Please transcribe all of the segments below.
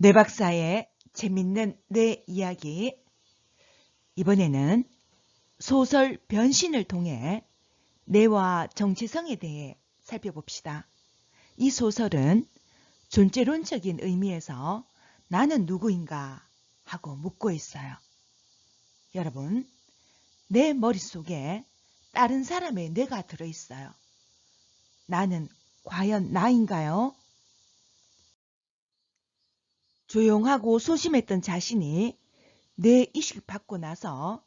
뇌 박사의 재밌는 뇌 이야기. 이번에는 소설 변신을 통해 뇌와 정체성에 대해 살펴봅시다. 이 소설은 존재론적인 의미에서 나는 누구인가 하고 묻고 있어요. 여러분, 내 머릿속에 다른 사람의 뇌가 들어있어요. 나는 과연 나인가요? 조용하고 소심했던 자신이 뇌 이식을 받고 나서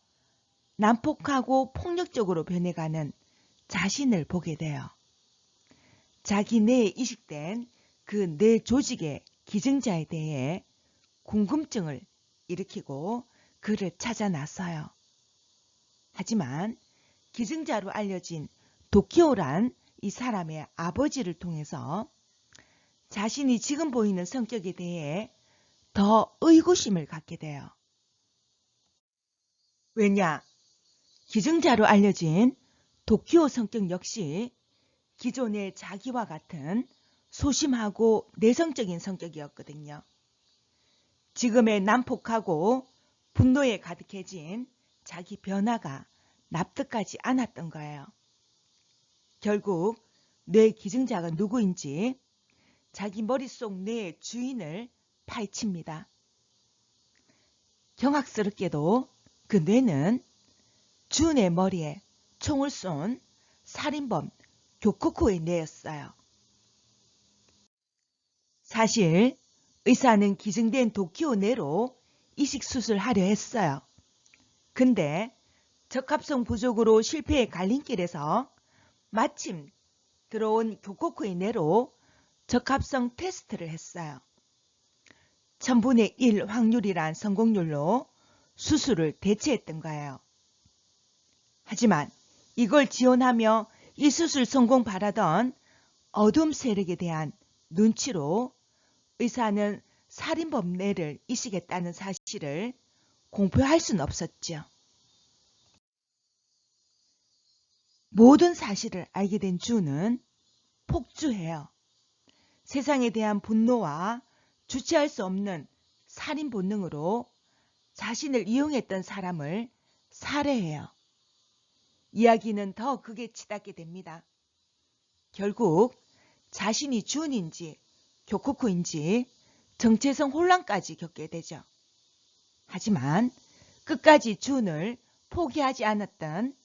난폭하고 폭력적으로 변해가는 자신을 보게 돼요. 자기 뇌에 이식된 그 뇌 조직의 기증자에 대해 궁금증을 일으키고 그를 찾아 나서요. 하지만 기증자로 알려진 도키오란 이 사람의 아버지를 통해서 자신이 지금 보이는 성격에 대해 더 의구심을 갖게 돼요. 왜냐? 기증자로 알려진 도키오 성격 역시 기존의 자기와 같은 소심하고 내성적인 성격이었거든요. 지금의 난폭하고 분노에 가득해진 자기 변화가 납득하지 않았던 거예요. 결국 뇌 기증자가 누구인지 자기 머릿속 뇌의 주인을 파헤칩니다. 경악스럽게도 그 뇌는 준의 머리에 총을 쏜 살인범 교코코의 뇌였어요. 사실 의사는 기증된 도키오 뇌로 이식 수술하려 했어요. 근데 적합성 부족으로 실패의 갈림길에서 마침 들어온 교코코의 뇌로 적합성 테스트를 했어요. 1000분의 1 확률이란 성공률로 수술을 대체했던 거예요. 하지만 이걸 지원하며 이 수술 성공 바라던 어둠 세력에 대한 눈치로 의사는 살인범 뇌를 이식했다는 사실을 공표할 수는 없었죠. 모든 사실을 알게 된 주는 폭주해요. 세상에 대한 분노와 주체할 수 없는 살인 본능으로 자신을 이용했던 사람을 살해해요. 이야기는 더 극에 치닫게 됩니다. 결국 자신이 준인지 교코코인지 정체성 혼란까지 겪게 되죠. 하지만 끝까지 준을 포기하지 않았던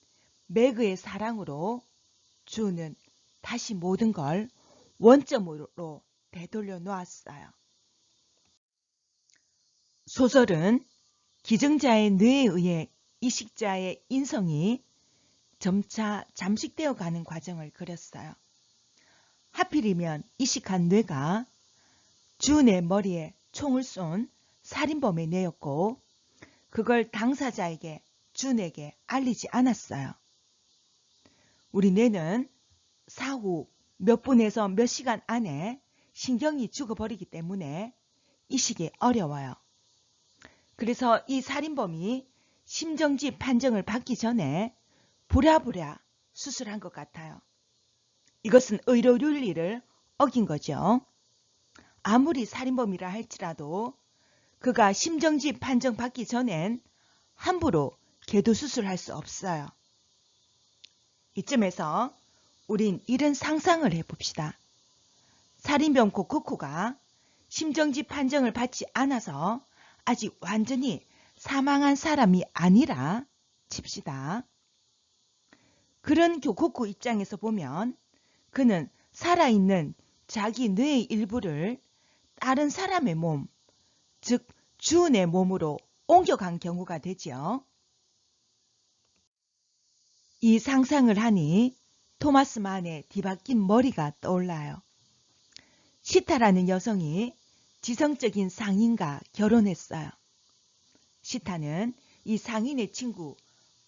매그의 사랑으로 준은 다시 모든 걸 원점으로 되돌려 놓았어요. 소설은 기증자의 뇌에 의해 이식자의 인성이 점차 잠식되어 가는 과정을 그렸어요. 하필이면 이식한 뇌가 준의 머리에 총을 쏜 살인범의 뇌였고 그걸 당사자에게 준에게 알리지 않았어요. 우리 뇌는 사후 몇 분에서 몇 시간 안에 신경이 죽어버리기 때문에 이식이 어려워요. 그래서 이 살인범이 심정지 판정을 받기 전에 부랴부랴 수술한 것 같아요. 이것은 의료 윤리를 어긴 거죠. 아무리 살인범이라 할지라도 그가 심정지 판정 받기 전엔 함부로 궤도 수술할 수 없어요. 이쯤에서 우린 이런 상상을 해봅시다. 살인범 고코코가 심정지 판정을 받지 않아서 아직 완전히 사망한 사람이 아니라 칩시다. 그런 교코코 입장에서 보면 그는 살아있는 자기 뇌의 일부를 다른 사람의 몸, 즉 주은의 몸으로 옮겨간 경우가 되지요. 이 상상을 하니 토마스 만의 뒤바뀐 머리가 떠올라요. 시타라는 여성이 지성적인 상인과 결혼했어요. 시타는 이 상인의 친구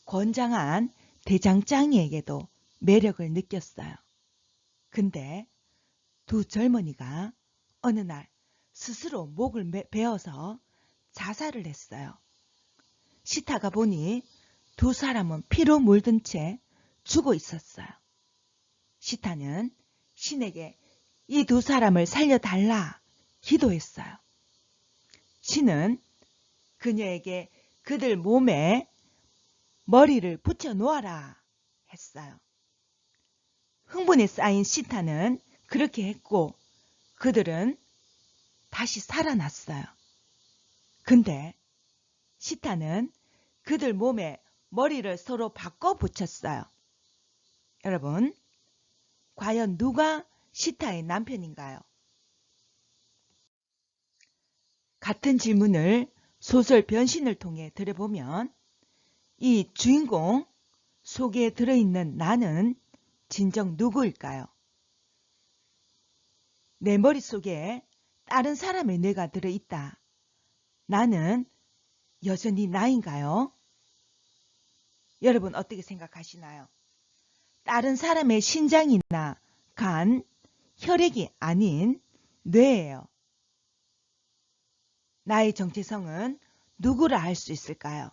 건장한 대장장이에게도 매력을 느꼈어요. 근데 두 젊은이가 어느 날 스스로 목을 베어서 자살을 했어요. 시타가 보니 두 사람은 피로 물든 채 죽어 있었어요. 시타는 신에게 이 두 사람을 살려달라 기도했어요. 신은 그녀에게 그들 몸에 머리를 붙여 놓아라 했어요. 흥분에 쌓인 시타는 그렇게 했고 그들은 다시 살아났어요. 근데 시타는 그들 몸에 머리를 서로 바꿔 붙였어요. 여러분, 과연 누가 시타의 남편인가요? 같은 질문을 소설 변신을 통해 들어보면 이 주인공 속에 들어있는 나는 진정 누구일까요? 내 머릿속에 다른 사람의 뇌가 들어있다. 나는 여전히 나인가요? 여러분 어떻게 생각하시나요? 다른 사람의 신장이나 간, 혈액이 아닌 뇌예요. 나의 정체성은 누구라 할 수 있을까요?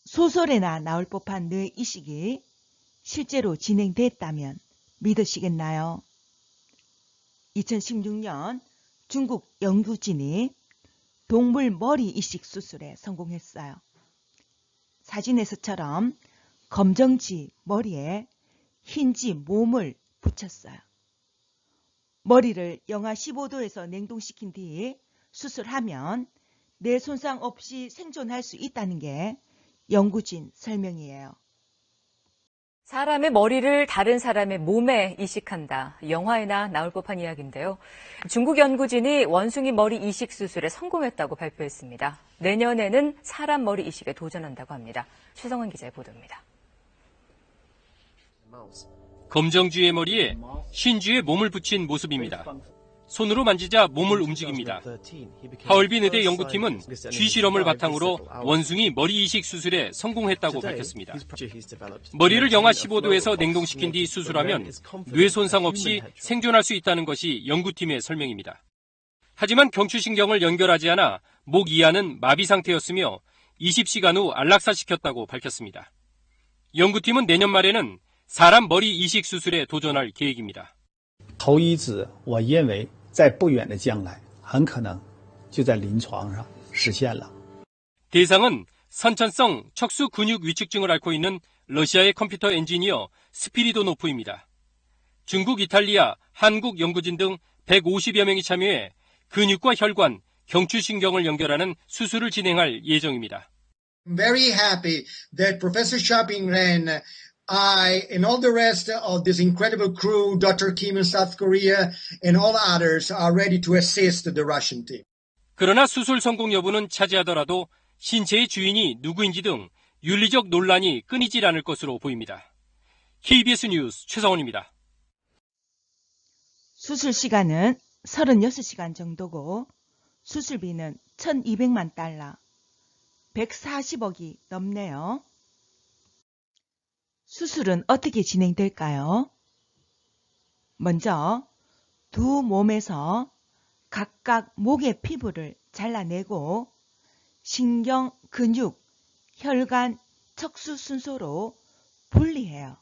소설에나 나올 법한 뇌 이식이 실제로 진행됐다면 믿으시겠나요? 2016년 중국 연구진이 동물 머리 이식 수술에 성공했어요. 사진에서처럼 검정지 머리에 흰지 몸을 붙였어요. 머리를 영하 15도에서 냉동시킨 뒤 수술하면 뇌 손상 없이 생존할 수 있다는 게 연구진 설명이에요. 사람의 머리를 다른 사람의 몸에 이식한다. 영화에나 나올 법한 이야기인데요. 중국 연구진이 원숭이 머리 이식 수술에 성공했다고 발표했습니다. 내년에는 사람 머리 이식에 도전한다고 합니다. 최성원 기자의 보도입니다. 검정쥐의 머리에 흰쥐의 몸을 붙인 모습입니다. 손으로 만지자 몸을 움직입니다. 하얼빈 의대 연구팀은 쥐 실험을 바탕으로 원숭이 머리 이식 수술에 성공했다고 밝혔습니다. 머리를 영하 15도에서 냉동시킨 뒤 수술하면 뇌 손상 없이 생존할 수 있다는 것이 연구팀의 설명입니다. 하지만 경추신경을 연결하지 않아 목 이하는 마비 상태였으며 20시간 후 안락사시켰다고 밝혔습니다. 연구팀은 내년 말에는 사람 머리 이식 수술에 도전할 계획입니다. 头一子我认为在不远的将来很可能就在临床上实现了. 대상은 선천성 척수 근육 위축증을 앓고 있는 러시아의 컴퓨터 엔지니어 스피리도노프입니다. 중국, 이탈리아, 한국 연구진 등 150여 명이 참여해 근육과 혈관, 경추신경을 연결하는 수술을 진행할 예정입니다. I'm very happy that Professor Xiaoping-Ren, I, and all the rest of this incredible crew, Dr. Kim in South Korea, and all others are ready to assist the Russian team. 그러나 수술 성공 여부는 차지하더라도 신체의 주인이 누구인지 등 윤리적 논란이 끊이질 않을 것으로 보입니다. KBS 뉴스 최성원입니다. 수술 시간은 36시간 정도고 수술비는 1,200만 달러, 140억이 넘네요. 수술은 어떻게 진행될까요? 먼저 두 몸에서 각각 목의 피부를 잘라내고 신경, 근육, 혈관, 척수 순서로 분리해요.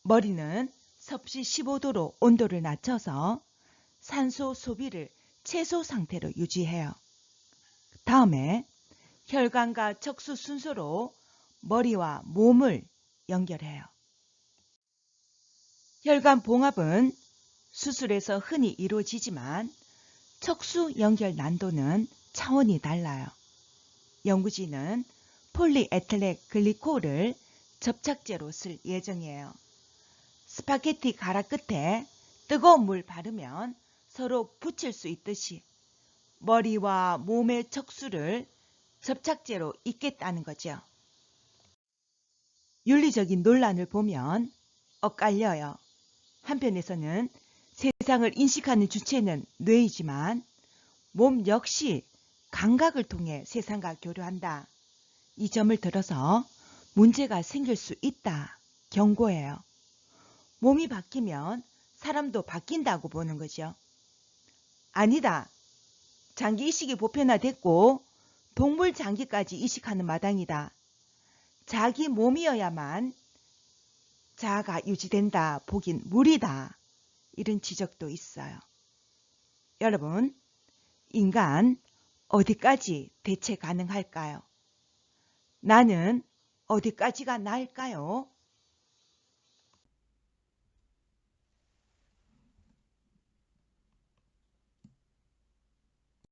머리는 섭씨 15도로 온도를 낮춰서 산소 소비를 최소 상태로 유지해요. 다음에 혈관과 척수 순서로 머리와 몸을 연결해요. 혈관 봉합은 수술에서 흔히 이루어지지만 척수 연결 난도는 차원이 달라요. 연구진은 폴리에틸렌 글리콜을 접착제로 쓸 예정이에요. 스파게티 가락 끝에 뜨거운 물 바르면 서로 붙일 수 있듯이 머리와 몸의 척수를 접착제로 잇겠다는 거죠. 윤리적인 논란을 보면 엇갈려요. 한편에서는 세상을 인식하는 주체는 뇌이지만 몸 역시 감각을 통해 세상과 교류한다. 이 점을 들어서 문제가 생길 수 있다. 경고해요. 몸이 바뀌면 사람도 바뀐다고 보는 거죠. 아니다. 장기 이식이 보편화됐고 동물 장기까지 이식하는 마당이다. 자기 몸이어야만 자아가 유지된다. 보긴 무리다. 이런 지적도 있어요. 여러분, 인간 어디까지 대체 가능할까요? 나는 어디까지가 나을까요?